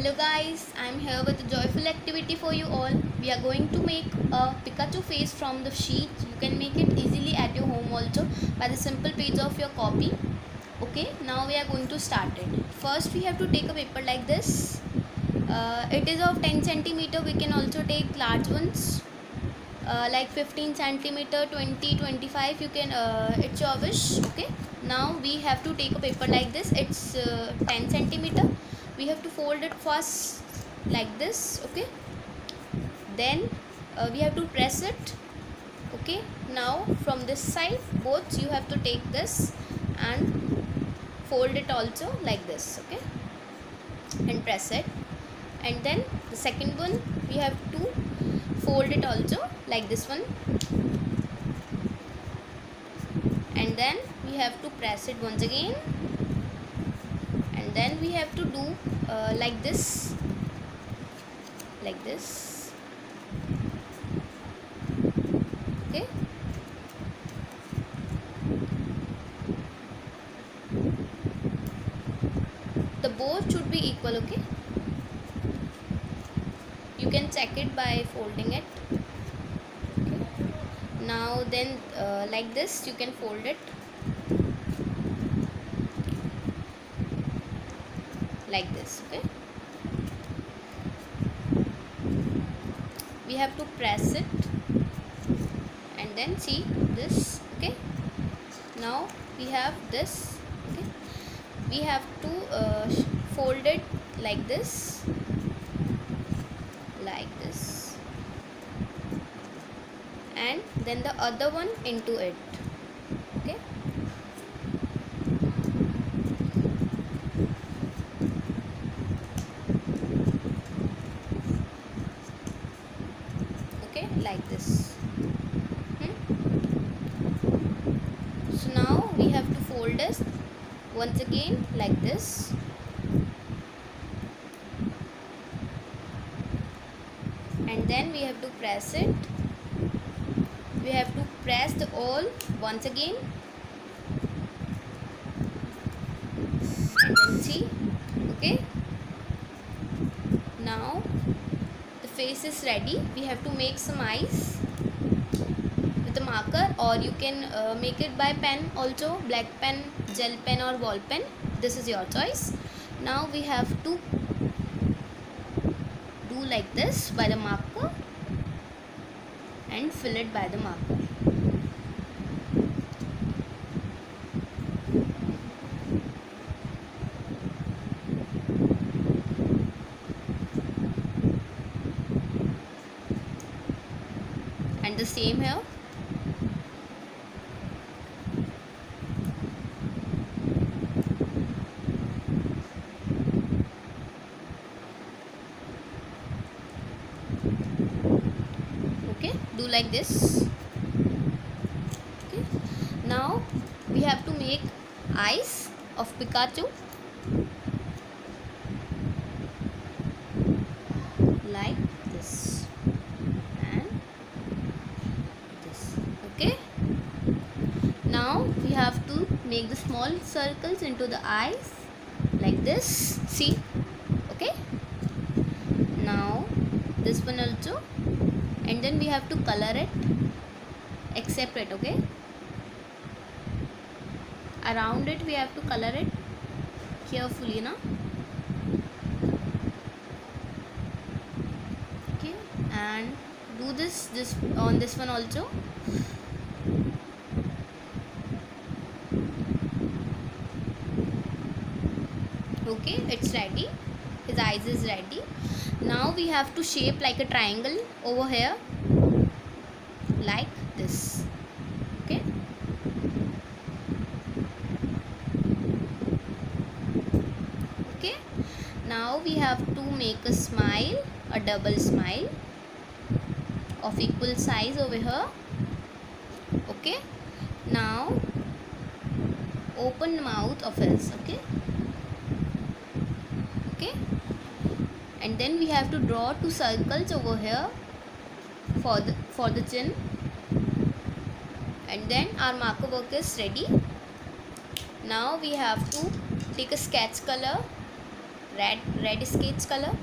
Hello guys, I'm here with a joyful activity for you all. We are going to make a Pikachu face from the sheet. You can make it easily at your home also by the simple page of your copy. Okay, now we are going to start it. First we have to take a paper like this. It is of 10 centimeter. We can also take large ones like 15 centimeter, 20, 25. You can, it's your wish. Okay, now we have to take a paper like this. It's 10 centimeter. We have to fold it first like this. Okay, then we have to press it. Okay, now from this side both you have to take this and fold it also like this. Okay, and press it, and then the second one we have to fold it also like this one, and then we have to press it once again, and then we have to do like this, like this. Okay, the both should be equal. Okay, you can check it by folding it. Okay. Now then like this you can fold it like this. Okay, we have to press it and then see this. Okay, now we have this. Okay, we have to fold it like this, and then the other one into it. Okay, okay, like this. So now we have to fold this once again like this, and then we have to press it. We have to press the all once again, and then see. Okay, now the face is ready. We have to make some eyes with a marker, or you can make it by pen also, black pen, gel pen or ball pen. This is your choice. Now we have to do like this by the marker and fill it by the marker. And the same here. Okay, do like this. Okay, now we have to make eyes of Pikachu like this and this. Okay, now we have to make the small circles into the eyes like this. See. Okay, now this one also, and then we have to color it except it. Okay, around it we have to color it carefully now. Okay, and do this on this one also. Okay, it's ready. His eyes is ready. Now we have to shape like a triangle over here like this. Okay, okay, now we have to make a smile, a double smile of equal size over here. Okay, now open the mouth of his. Okay, okay, and then we have to draw two circles over here for the chin, and then our marker work is ready. Now we have to take a sketch color red sketch color,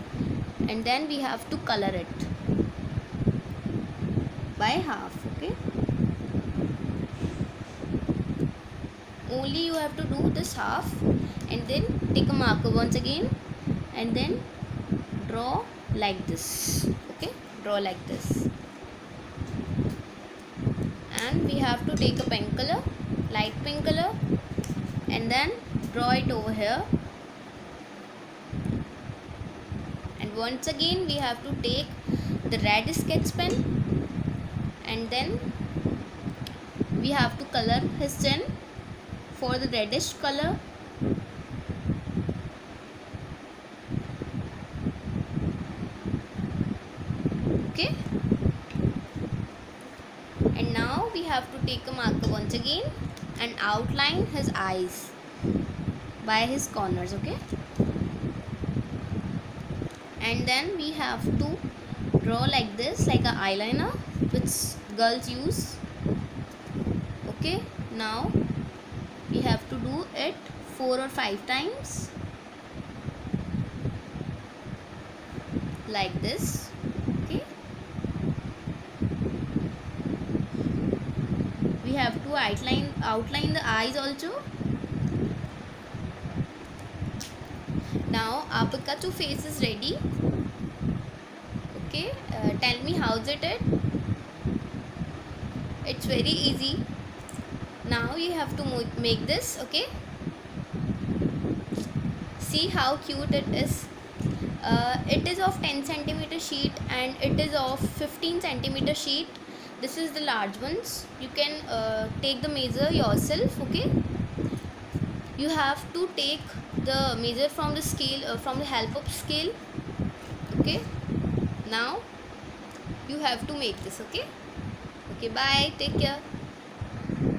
and then we have to color it by half. Okay, only you have to do this half, and then take a marker once again and then draw like this. Okay, draw like this, and we have to take a pink color, light pink color, and then draw it over here. And once again we have to take the red sketch pen, and then we have to color his chin for the reddish color. Okay, and now we have to take a marker once again and outline his eyes by his corners. Okay, and then we have to draw like this, like a eyeliner which girls use. Okay, now we have to do it 4 or 5 times like this. Okay, we have to outline the eyes also. Now our Pikachu face is ready. Okay, tell me how's it? It's very easy. Now you have to make this. Okay, see how cute it is. It is of 10 centimeter sheet and it is of 15 centimeter sheet. This is the large ones. You can take the measure yourself. Okay, you have to take the measure from the scale, from the help of scale. Okay, now you have to make this. Okay, bye, take care.